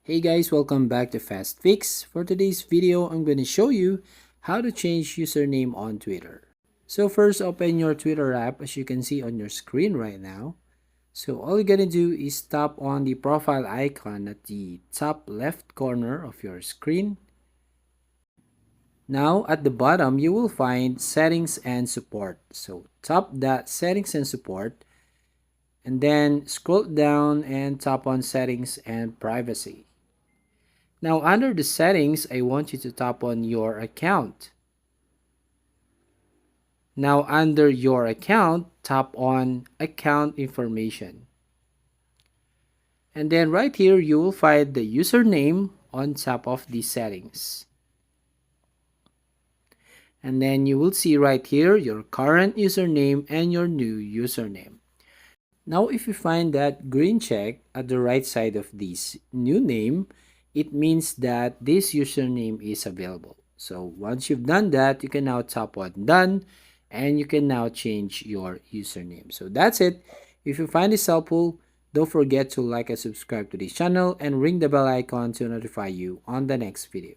Hey guys, welcome back to Fast Fix. For today's video, I'm going to show you how to change username on Twitter. So first, open your Twitter app as you can see on your screen right now. So all you're going to do is tap on the profile icon at the top left corner of your screen. Now at the bottom, you will find Settings and Support. So tap that Settings and Support and then scroll down and tap on Settings and Privacy. Now under the settings, I want you to tap on your account. Now under your account, tap on account information. And then right here, you will find the username on top of the settings. And then you will see right here your current username and your new username. Now if you find that green check at the right side of this new name, it means that this username is available. So once you've done that, you can now tap on done and you can now change your username. So that's it. If you find this helpful, don't forget to like and subscribe to this channel and ring the bell icon to notify you on the next video.